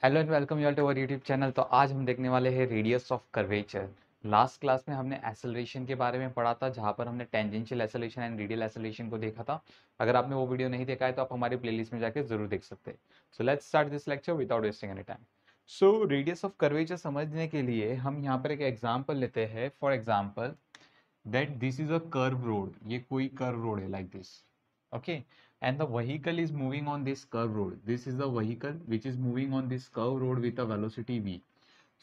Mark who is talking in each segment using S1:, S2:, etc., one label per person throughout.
S1: Hello and welcome you all to our YouTube channel. तो आज हम देखने वाले हैं radius of curvature. Last class में हमने एक्सेलरेशन के बारे में पढ़ा था, जहां पर हमने tangential acceleration and radial acceleration को देखा था। अगर आपने वो वीडियो नहीं देखा है तो आप हमारी प्लेलिस्ट में जाकर जरूर देख सकते हैं। So let's start this lecture without wasting any time. So radius of curvature समझने के लिए हम यहाँ पर एक एग्जाम्पल लेते हैं। For example that this is a curve road, ये कोई curve road है like this, okay, and the vehicle is moving on this curve road. This is the vehicle which is moving on this curve road with a velocity v.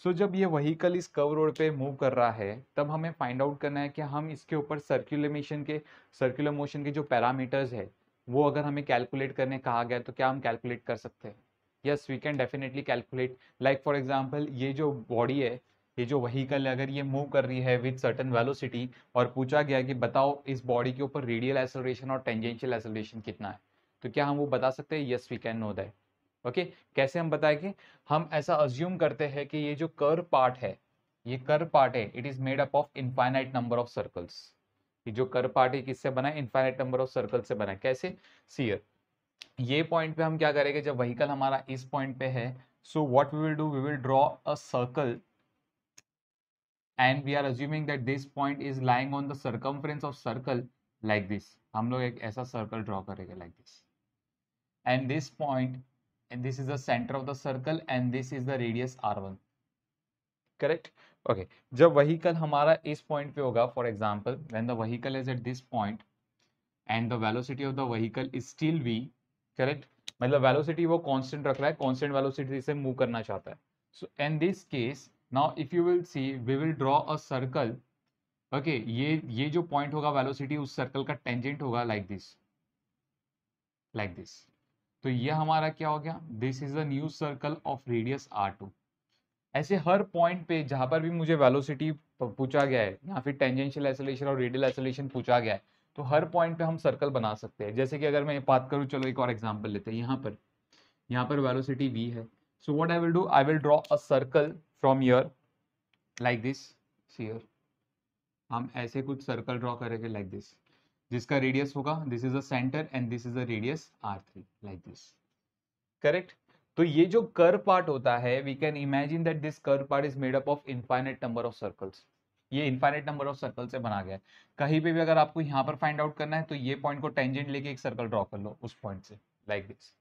S1: So जब ये vehicle इस curve road पे move कर रहा है तब हमें find out करना है कि हम इसके ऊपर सर्कुलर मोशन के जो पैरामीटर्स है वो अगर हमें कैलकुलेट करने कहा गया तो क्या हम कैलकुलेट कर सकते हैं? Yes, we can definitely calculate. Like for example ये जो बॉडी है, ये जो व्हीकल है, अगर ये मूव कर रही है विद सर्टेन वेलोसिटी और पूछा गया कि बताओ इस बॉडी के ऊपर रेडियल एक्सेलरेशन और टेंजेंशियल एक्सेलरेशन कितना है, तो क्या हम वो बता सकते हैं? Yes, we can know that. Okay, कैसे हम बताएंगे? हम ऐसा अज्यूम करते हैं कि ये जो कर्व पार्ट है, ये कर्व पार्ट है, it is made up of infinite number of circles. ये जो कर्व पार्ट है किससे बना है? इनफाइनाइट नंबर ऑफ सर्कल से बना है। कैसे? सी ये पॉइंट पे हम क्या करेंगे, जब व्हीकल हमारा इस पॉइंट पे है, so what we will do, we will draw a circle and we are assuming that this point is lying on the circumference of circle like this. हम लोग एक ऐसा सर्कल ड्रॉ करेंगे like this, and this point, and this is the center of the circle and this is the radius r1. Correct? Okay, जब vehicle हमारा इस point पे होगा, for example when the vehicle is at this point and the velocity of the vehicle is still v, correct, मतलब velocity वो constant रख रहा है, कांस्टेंट वेलोसिटी से मूव करना चाहता है। So in this case now if you will see, we will draw a circle. Okay, ये जो पॉइंट होगा वेलोसिटी उस सर्कल का टेंजेंट होगा लाइक दिस, लाइक दिस। तो ये हमारा क्या हो गया? This is the new circle of radius r2। ऐसे हर पॉइंट पे जहां पर भी मुझे वेलोसिटी पूछा गया है या फिर टेंजेंशियल एक्सेलरेशन और रेडियल एक्सेलरेशन पूछा गया है, तो हर पॉइंट पे हम सर्कल बना सकते हैं। जैसे कि अगर मैं बात करूं, चलो एक और एग्जांपल लेते हैं। यहाँ पर वेलोसिटी v है। So what I will do, I will draw a circle from here like this. Here हम ऐसे कुछ सर्कल ड्रॉ करेंगे लाइक दिस, जिसका रेडियस होगा, this is the centre and this is the radius r3 like this. Correct? तो ये जो कर्व पार्ट होता है, we can imagine that this curve part is made up of infinite number of circles. ये infinite number of circle से बना गया है। कहीं पे भी अगर आपको यहाँ पर फाइंड आउट करना है तो ये पॉइंट को टेंजेंट लेके एक सर्कल ड्रॉ कर लो उस पॉइंट से लाइक दिस।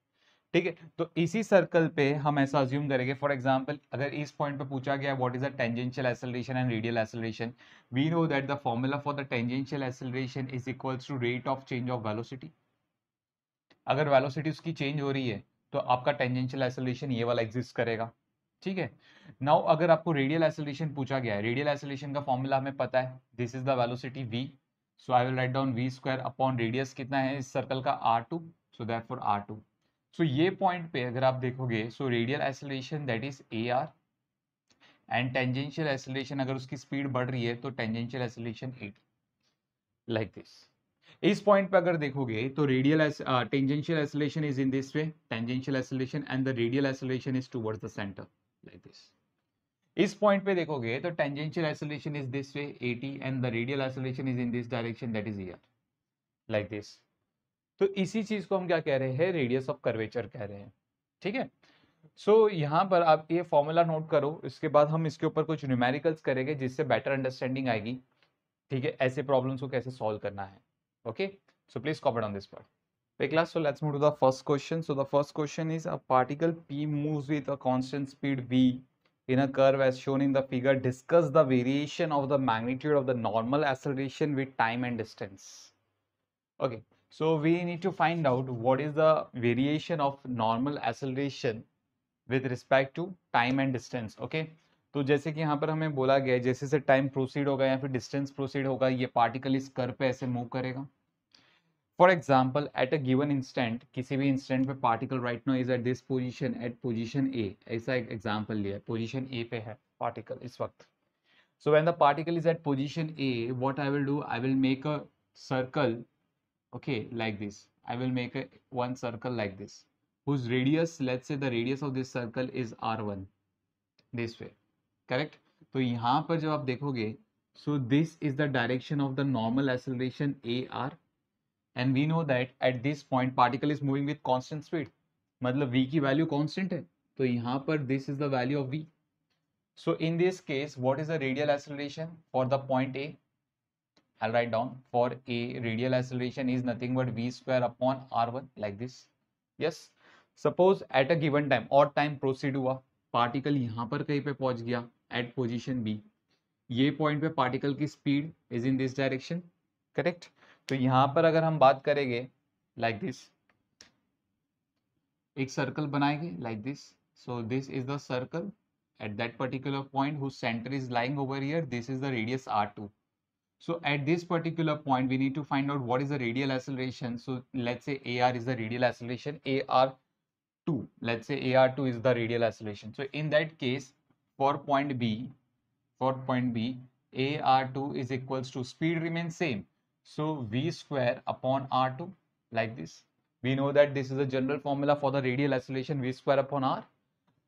S1: ठीक है, तो इसी सर्कल पे हम ऐसा अज्यूम करेंगे। फॉर एग्जांपल अगर इस पॉइंट पे पूछा गया what is the tangential acceleration and radial acceleration, we know that the formula for the tangential acceleration is equals to rate of change of velocity. अगर वेलोसिटी उसकी चेंज हो रही है तो आपका टेंजेंशियल एक्सेलरेशन ये वाला एग्जिस्ट करेगा। ठीक है, नाउ अगर आपको रेडियल एक्सेलरेशन पूछा गया है, रेडियल एक्सेलरेशन का फॉर्मूला हमें पता है, this is the velocity v। So I will write down v square upon radius कितना है इस सर्कल का, r2। सो दैटफॉर r2। सो ये पॉइंट पे अगर आप देखोगे, so radial acceleration that is ar and tangential acceleration अगर उसकी स्पीड बढ़ रही है तो टेंजेंशियल एक्सेलरेशन 8 लाइक दिस। इस पॉइंट पे अगर देखोगे तो radial tangential acceleration is in this way, tangential acceleration and the radial acceleration is towards the centre like this. इस पॉइंट पे देखोगे तो tangential acceleration is this way 80 and the radial acceleration is in this direction that is here like this. तो इसी चीज को हम क्या कह रहे हैं? रेडियस ऑफ कर्वेचर कह रहे हैं। ठीक है, सो यहाँ पर आप ये फॉर्मूला नोट करो, इसके बाद हम इसके ऊपर कुछ न्यूमेरिकल्स करेंगे जिससे बेटर अंडरस्टैंडिंग आएगी। ठीक है, ऐसे प्रॉब्लम्स को कैसे सॉल्व करना है। Okay, so please comment on this part. Okay class, so let's move to the first question. So the first question is, a particle P moves with a constant speed v in a curve as shown in the figure. Discuss the variation of the magnitude of the normal acceleration with time and distance. Okay, so we need to find out what is the variation of normal acceleration with respect to time and distance. Okay, तो जैसे कि यहाँ पर हमें बोला गया है, जैसे से टाइम प्रोसीड होगा या फिर डिस्टेंस प्रोसीड होगा, ये पार्टिकल इस कर्व पे ऐसे मूव करेगा। For example at a given instant, किसी भी इंस्टेंट पे particle right now is at this position, at position A, ऐसा एक एग्जाम्पल लिया है, पोजीशन ए पे है पार्टिकल इस वक्त। So when the particle is at position A, what I will do, I will make a circle, okay, like this. I will make one circle like this, whose radius, let's say the radius of this circle is r1, this way, correct? तो यहाँ पर जब आप देखोगे, so this is the direction of the normal acceleration ar, and we know that at this point particle is moving with constant speed, मतलब v की value constant है। तो यहाँ पर this is the value of v. So in this case, what is the radial acceleration for the point A? I'll write down for A, radial acceleration is nothing but v square upon r1 like this. Yes. Suppose at a given time और time proceed हुआ, particle यहाँ पर कहीं पे पहुंच गया at position B. ये point पे पार्टिकल की speed is in this direction, correct. तो यहाँ पर अगर हम बात करेंगे लाइक दिस, एक सर्कल बनाएंगे like this. So this is the circle at that particular point whose center is lying over here. This is the radius r2. So at this particular point we need to find out what is the radial acceleration. So let's say ar is the radial acceleration, ar2, let's say ar2 is the radial acceleration. So in that case, for point b ar2 is equals to, speed remains same, so v square upon r2 like this. We know that this is a general formula for the radial acceleration, v square upon r.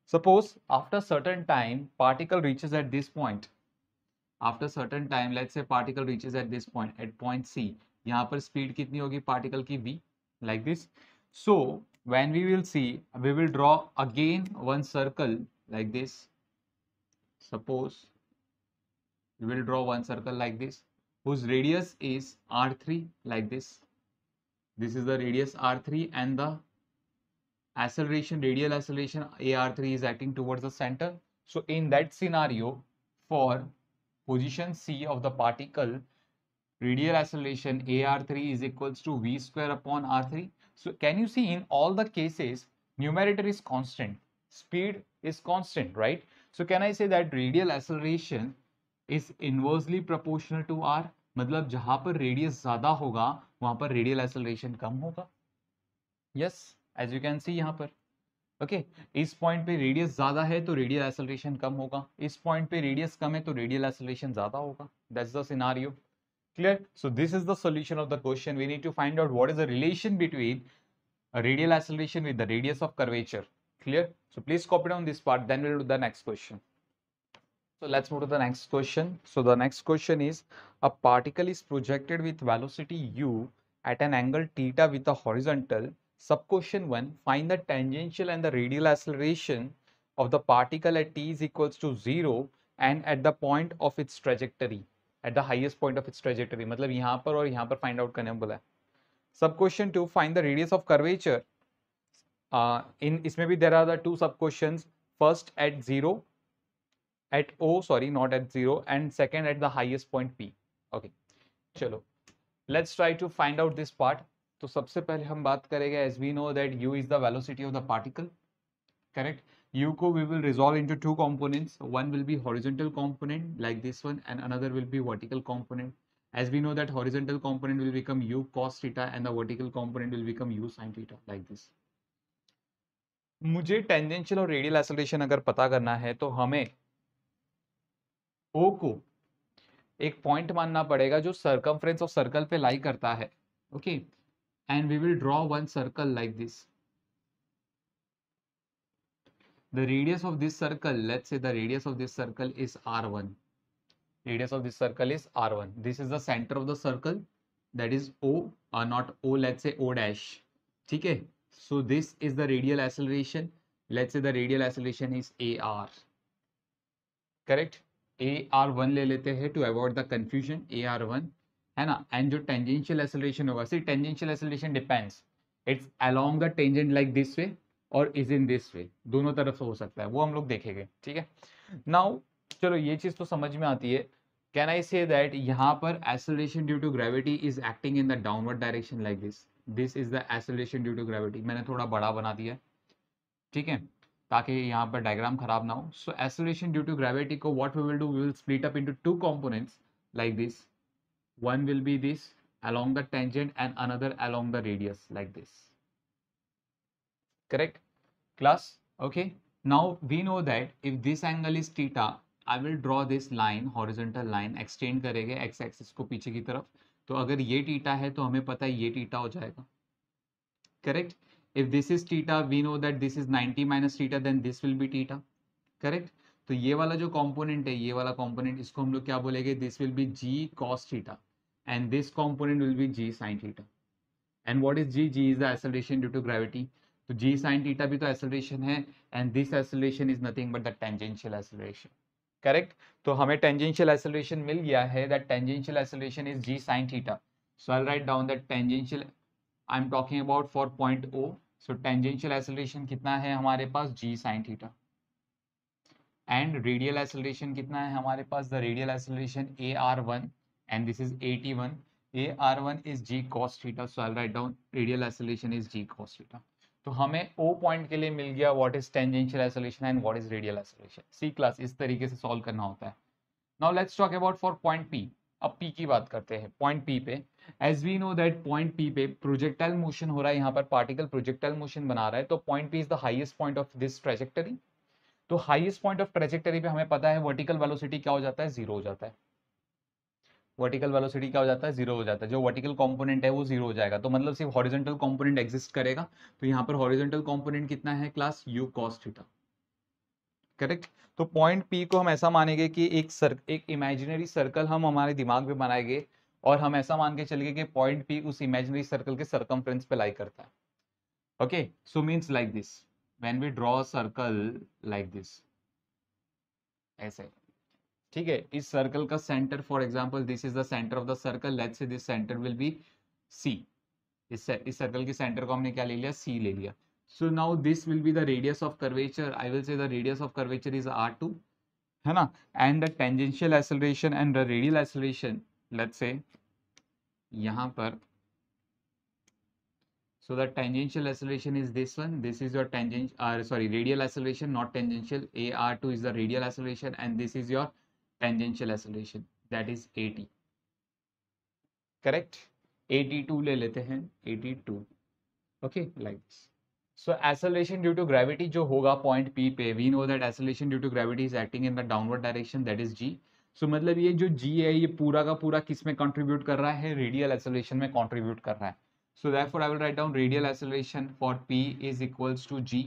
S1: Suppose after certain time particle reaches at this point, after certain time let's say particle reaches at this point, at point C. यहाँ पर speed कितनी होगी particle की v, like this. So when we will see, we will draw again one circle like this. Suppose we will draw one circle like this whose radius is r3 like this. This is the radius r3 and the acceleration, radial acceleration ar3 is acting towards the center. So in that scenario, for position C of the particle, radial acceleration ar3 is equals to v square upon r3. So can you see in all the cases numerator is constant, speed is constant, right? So can I say that radial acceleration is inversely proportional to r? मतलब जहां पर radius ज्यादा होगा वहां पर radial acceleration कम होगा. Yes, as you can see यहाँ पर. ओके, इस पॉइंट पे रेडियस ज्यादा है तो रेडियल एक्सेलरेशन कम होगा, इस पॉइंट पे रेडियस कम है तो रेडियल एक्सेलरेशन ज्यादा होगा. That's the scenario. Clear? So this is the solution of the question. We need to find out what is the relation between radial acceleration with the radius of curvature. Clear? So please copy down this part, then we'll do the next question. So let's move to the next question. So the next question is, a particle is projected with velocity u at an angle theta with the horizontal. Sub question 1, find the tangential and the radial acceleration of the particle at t is equals to 0 and at the point of its trajectory, at the highest point of its trajectory. मतलब यहाँ पर और यहाँ पर find out करने बोला है. Sub question 2, find the radius of curvature. In इसमें भी there are the two sub questions. First at 0, at O, sorry, not at 0, and second at the highest point P. Okay, चलो, let's try to find out this part. तो सबसे पहले हम बात करेंगे, as we know that u is the velocity of the particle, correct? U को we will resolve into two components. One will be horizontal component like this one, and another will be vertical component. As we know that horizontal component will become u cos theta and the vertical component will become u sin theta like this. मुझे tangential और radial acceleration अगर पता करना है तो हमें O को एक पॉइंट मानना पड़ेगा जो सर्कमफ्रेंस ऑफ सर्कल पे लाई करता है. Okay, and we will draw one circle like this. The radius of this circle, let's say the radius of this circle is r1. Radius of this circle is r1. This is the center of the circle, that is O, or not O, let's say O dash. ठीक है? So this is the radial acceleration. Let's say the radial acceleration is AR. Correct? AR1 ले लेते हैं to avoid the confusion. AR1 है ना? And जो tangential acceleration होगा, see tangential acceleration depends. It's along the tangent like this way और is in this way. दोनों तरफ से हो सकता है, वो हम लोग देखेंगे. ठीक है? Now चलो ये चीज तो समझ में आती है. Can I say that यहाँ पर acceleration due to gravity is acting in the downward direction like this. This is the acceleration due to gravity. मैंने थोड़ा बड़ा बना दिया, ठीक है, ताकि यहाँ पर डायग्राम खराब ना हो. So acceleration due to gravity को what we will do, we will split up into two components like this. One will be this along the tangent and another along the radius like this. Correct, class? Okay. Now we know that if this angle is theta, I will draw this line, horizontal line, extend करेंगे x axis को पीछे की तरफ. तो अगर ये theta है तो हमें पता है ये थीटा हो जाएगा. Correct? If this is theta, we know that this is 90 minus theta, then this will be theta. Correct? तो ये वाला जो component है, ये वाला component, इसको हम लोग क्या बोलेंगे? This will be g cos theta, and this component will be g sin theta. And what is g? G is the acceleration due to gravity. तो g sin थीटा भी तो एक्सेलरेशन है, and this acceleration is nothing but the tangential acceleration, correct. तो हमें tangential acceleration मिल गया है, that tangential acceleration is g sin theta. So I write down that tangential, I am talking about for point O, सो tangential acceleration कितना है हमारे पास, g sin theta. And radial acceleration कितना है हमारे पास, the radial acceleration AR1 and this is AT1, AR1 is g cos theta, so I'll write down radial acceleration is g cos theta। तो हमें O पॉइंट के लिए मिल गया what is tangential acceleration and what is radial acceleration। See class इस तरीके से solve करना होता है। Now let's talk about for point P। अब P की बात करते हैं। पॉइंट P पे, as we know that point P पे प्रोजेक्टाइल मोशन हो रहा है, यहाँ पर पार्टिकल प्रोजेक्टाइल मोशन बना रहा है, तो point P is the highest point of this trajectory. तो हाईएस्ट पॉइंट ऑफ ट्रेजेक्टरी पे हमें पता है वर्टिकल वेलोसिटी क्या हो जाता है, जीरो हो जाता है। वर्टिकल वेलोसिटी क्या हो जाता है, जीरो हो जाता है। जो वर्टिकल कंपोनेंट है वो जीरो हो जाएगा, तो मतलब सिर्फ हॉरिजॉन्टल कंपोनेंट एग्जिस्ट करेगा। तो यहाँ पर हॉरिजॉन्टल कंपोनेंट कितना है class, u cos theta, correct. तो पॉइंट P को हम ऐसा मानेंगे कि एक इमेजिनरी सर्कल हम हमारे दिमाग में बनाएंगे, और हम ऐसा मान के चलेंगे कि पॉइंट P उस इमेजिनरी सर्कल के सर्कमफ्रेंस पे लाई करता है। Okay, so means like this, when we draw a circle like this, ऐसे, ठीक है। इस सर्कल का centre, for example this is the centre of the circle, let's say this centre will be C। इस circle के centre को हमने क्या ले लिया, C ले लिया। So now this will be the radius of curvature, I will say the radius of curvature is R2, है ना। And the tangential acceleration and the radial acceleration, let's say यहाँ पर, so the tangential acceleration is this one, this is your radial acceleration, not tangential. AR2 is the radial acceleration and this is your tangential acceleration, that is AT, correct। AT2 ले लेते हैं, AT2, okay, like this। So acceleration due to gravity जो होगा point P पे, we know that acceleration due to gravity is acting in the downward direction, that is G। So मतलब ये जो G है ये पूरा का पूरा किस में कंट्रीब्यूट कर रहा है, रेडियल एक्सेलरेशन में कंट्रीब्यूट कर रहा है। So therefore I will write down radial acceleration for P is equals to G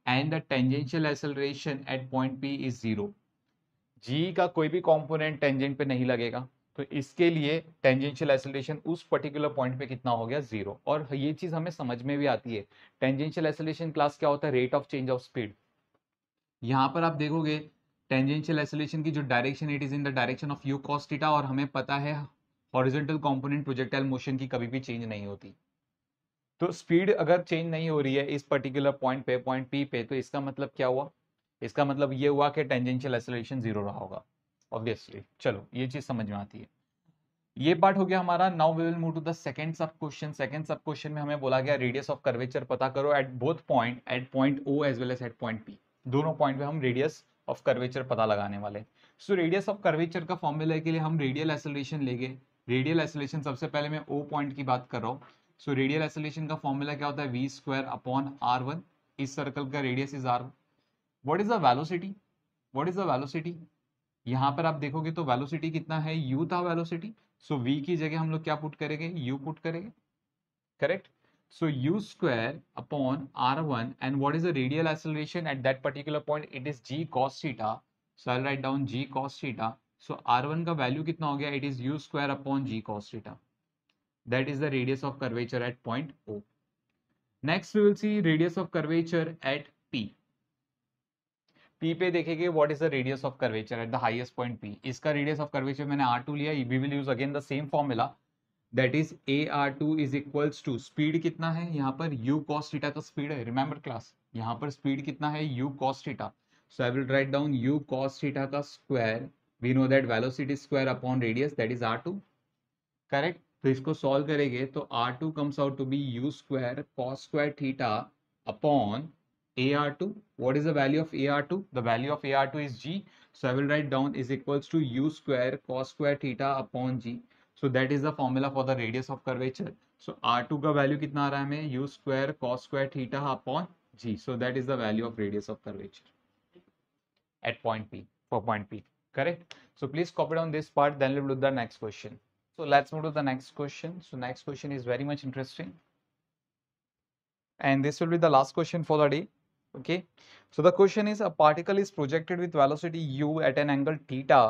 S1: and the tangential acceleration at point P is 0। G का कोई भी कंपोनेंट टेंजेंट पे नहीं लगेगा, तो इसके लिए टेंजेंशियल एक्सेलरेशन उस पर्टिकुलर पॉइंट पे कितना हो गया, 0। और ये चीज हमें समझ में भी आती है। टेंजेंशियल एक्सेलरेशन क्लास क्या होता है, rate of change of speed. यहाँ पर आप देखोगे टेंजेंशियल एक्सेलरेशन की जो direction, it is in the direction of u cos theta, और हमें पता है हॉरिजॉन्टल कंपोनेंट प्रोजेक्टाइल मोशन की कभी भी चेंज नहीं होती। तो स्पीड अगर चेंज नहीं हो रही है इस पर्टिकुलर पॉइंट पे, पॉइंट P पे, तो इसका मतलब क्या हुआ, इसका मतलब ये हुआ कि टेंजेंशियल एक्सेलरेशन 0 रहा होगा, ऑब्वियसली। चलो ये चीज समझ में आती है। ये पार्ट हो गया हमारा। Now we will move to the second sub question. Second sub question में हमें बोला गया रेडियस ऑफ कर्वेचर पता करो at both point, at point O as well as at point P। दोनों पॉइंट पे हम रेडियस ऑफ कर्वेचर पता लगाने वाले। सो रेडियस ऑफ कर्वेचर का फॉर्मूला के लिए हम रेडियल एक्सेलरेशन लेंगे। रेडियल एक्सेलरेशन सबसे पहले मैं O पॉइंट की बात कर रहा हूँ। सो रेडियल एक्सेलरेशन का फॉर्मूला क्या होता है, v स्क्वायर अपॉन R1। इस सर्कल का radius is R1। What is the velocity, what is the velocity, यहाँ पर आप देखोगे तो वेलोसिटी कितना है, u था वेलोसिटी। सो v की जगह हम लोग क्या पुट करेंगे, u पुट करेंगे, correct. So u square upon R1 and what is the radial acceleration at that particular point, it is g cos theta. So I write down g cos theta. So R1 का value कितना हो गया, it is u square upon g cos theta, that is the radius of curvature at point O। Next we will see radius of curvature at P। P पे देखेंगे what is the radius of curvature at the highest point P। इसका radius of curvature मैंने R2 लिया, we will use again the same formula, that is AR2 is equals to, speed कितना है यहाँ पर, u cos theta का speed है, remember class, यहाँ पर स्पीड कितना है, u cos theta. So I will write down u cos theta का square, we know that velocity square upon radius, that is R2, correct. तो इसको सॉल्व करेंगे तो R2 comes out to be u square cos square theta upon AR2. What is the value of AR2? The value of AR2 is G. So I will write down is equals to u square cos square theta upon G. So that is the formula for the radius of curvature. So R2 का value कितना आ रहा है हमें, u square cos square theta upon G. So that is the value of radius of curvature at point P, for point P. Correct? So please copy down this part, then we'll do the next question. So let's move to the next question. So next question is very much interesting. And this will be the last question for the day. Okay, so the question is, a particle is projected with velocity u at an angle theta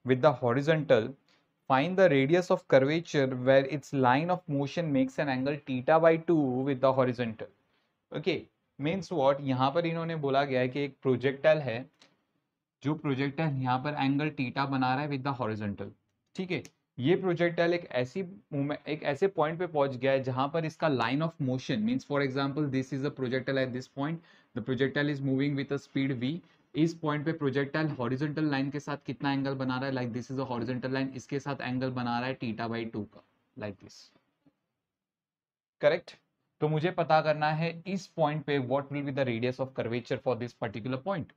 S1: with the horizontal. Find the radius of curvature where its line of motion makes an angle theta by 2 with the horizontal. Okay, means what, यहाँ पर इन्होंने बोला गया है कि एक projectile है, जो प्रोजेक्टाइल यहाँ पर एंगल थीटा बना रहा है विद द हॉरिजॉन्टल, ठीक है। ये प्रोजेक्टाइल एक ऐसे पॉइंट पे पहुंच गया है जहां पर इसका line of motion, means for example this is a projectile at this point, the projectile is moving with a speed v। इस पॉइंट पे प्रोजेक्टाइल हॉरिजॉन्टल लाइन के साथ कितना एंगल बना रहा है, like this is a horizontal line, इसके साथ एंगल बना रहा है θ/2 का, लाइक दिस, करेक्ट। तो मुझे पता करना है इस पॉइंट पे what will be the radius of curvature for this particular point.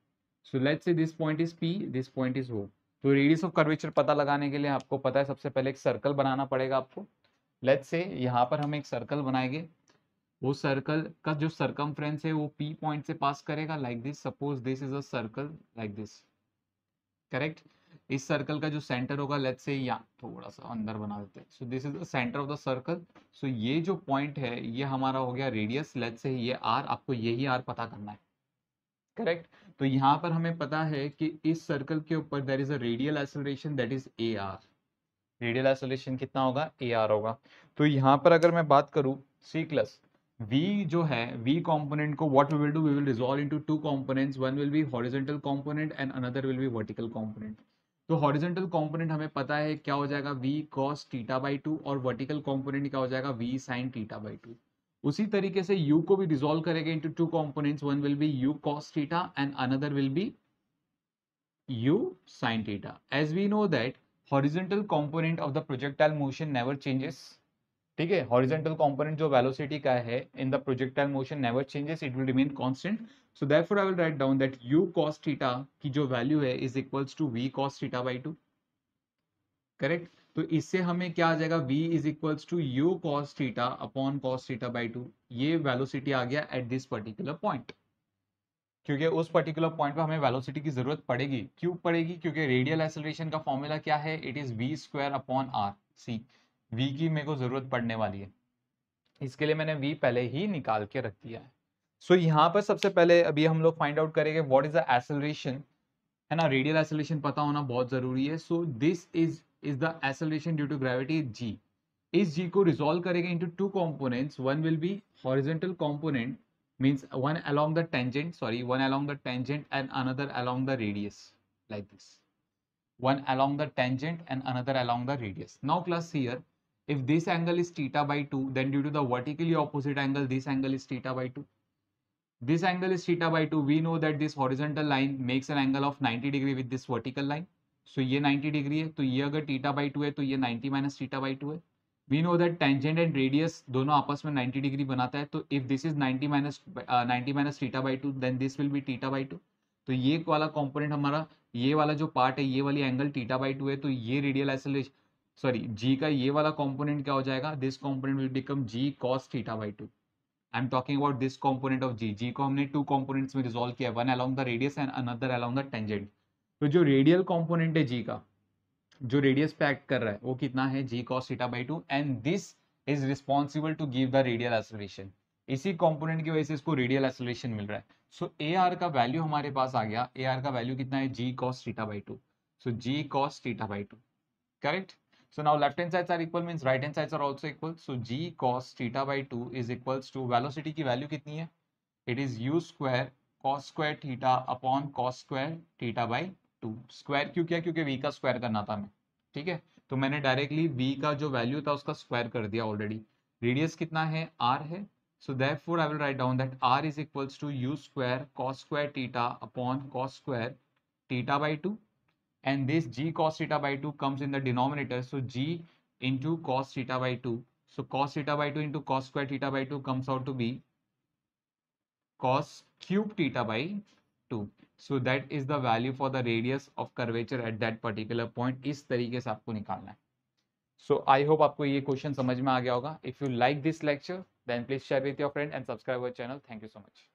S1: So let's say this point is p, this point is o। तो रेडियस ऑफ कर्वेचर पता लगाने के लिए आपको पता है सबसे पहले एक सर्कल बनाना पड़ेगा आपको। लेट्स से यहाँ पर हम एक सर्कल बनाएंगे, वो सर्कल का जो सरकमफ्रेंस है वो p पॉइंट से पास करेगा, like this, suppose this is a circle like this, correct. इस सर्कल का जो सेंटर होगा, लेट्स से यहाँ थोड़ा सा अंदर बना देते हैं, so this is the centre of the circle. So ये जो पॉइंट है ये हमारा हो गया रेडियस, लेट्स से ये r, आपको यही r पता करना है, करेक्ट। तो यहाँ पर हमें पता है कि इस सर्कल के ऊपर there is a radial acceleration that is ar। Radial acceleration कितना होगा, ar होगा। तो यहाँ पर अगर मैं बात करूँ c प्लस v जो है, v component को what we will do, we will resolve into two components, one will be horizontal component and another will be vertical component। तो horizontal component हमें पता है क्या हो जाएगा, v cos θ/2, और vertical component क्या हो जाएगा, v sin θ/2। उसी तरीके से u को भी रिजोल्व करेंगे into two components, one will be u cos θ and another will be u sin θ। As we know that horizontal component of the projectile motion never changes, ठीक है। हॉरिजॉन्टल कंपोनेंट जो velocity का है in the projectile motion never changes, it will remain constant. So therefore I will write down that u cos theta की जो value है is equals to v cos θ/2, correct. तो इससे हमें क्या आ जाएगा, v is equals to u cos θ upon cos θ/2। ये वेलोसिटी आ गया एट दिस पर्टिकुलर पॉइंट, क्योंकि उस पर्टिकुलर पॉइंट पे हमें वेलोसिटी की जरूरत पड़ेगी। क्यों पड़ेगी, क्योंकि रेडियल एक्सेलरेशन का फॉर्मूला क्या है, it is v square upon r। See v की मेरे को जरूरत पड़ने वाली है, इसके लिए मैंने v पहले ही निकाल के रख दिया है। सो यहाँ पर सबसे पहले अभी हम लोग फाइंड आउट करेंगे व्हाट इज द एक्सेलरेशन, है ना। रेडियल एक्सेलरेशन पता होना बहुत जरूरी है। So this is the acceleration due to gravity g। इस g को रिजोल्व करेंगे into two components, one will be horizontal component, means one along the tangent, one along the tangent and another along the radius, like this, one along the tangent and another along the radius. Now class here, if this angle is θ/2, then due to the vertically opposite angle, this angle is θ/2. This angle is θ/2. We know that this horizontal line makes an angle of 90 degree with this vertical line. So ये 90 degree है, तो ये अगर θ/2 है तो ये 90 minus θ/2 है। We know that tangent and radius दोनों आपस में 90 डिग्री बनाता है, तो if this is 90 minus θ/2, then this will be θ/2। तो ये वाला कंपोनेंट हमारा, ये वाला जो पार्ट है, ये वाली एंगल θ/2 है, तो ये रेडियल एक्सेलरेशन, सॉरी g का ये वाला कंपोनेंट क्या हो जाएगा, this component will become g cos θ/2। I am talking about this component of g को हमने टू कंपोनेंट्स में रिजोल्व किया, one along the radius and another along the tangent. तो जो रेडियल कंपोनेंट है g का, जो रेडियस पे एक्ट कर रहा है, वो कितना है, g cos θ/2, and this is responsible to give the radial acceleration. इसी कंपोनेंट की वजह से इसको रेडियल एक्सेलरेशन मिल रहा है। सो ar का वैल्यू हमारे पास आ गया, ar का वैल्यू कितना है, g cos θ/2। So g cos θ/2, correct। So now left hand sides are equal, means right hand sides are also equal. So g cos θ/2 is equals to, velocity की value कितनी है, it is u square cos square theta upon cos square θ/2। Square क्यों किया, क्योंकि v का square करना था हमें, ठीक है। तो मैंने डायरेक्टली v का जो वैल्यू था उसका स्क्वायर कर दिया ऑलरेडी। रेडियस कितना है, r है। सो therefore I will write down that r is equals to u square cos square theta upon cos square θ/2, and this g cos θ/2 comes in the denominator, so g into cos θ/2, so cos θ/2 into cos square θ/2 comes out to be cos cube θ/2। so that is the value for the radius of curvature at that particular point। इस तरीके से आपको निकालना है। so I hope आपको ये question समझ में आ गया होगा। if you like this lecture then please share with your friend and subscribe our channel। thank you so much।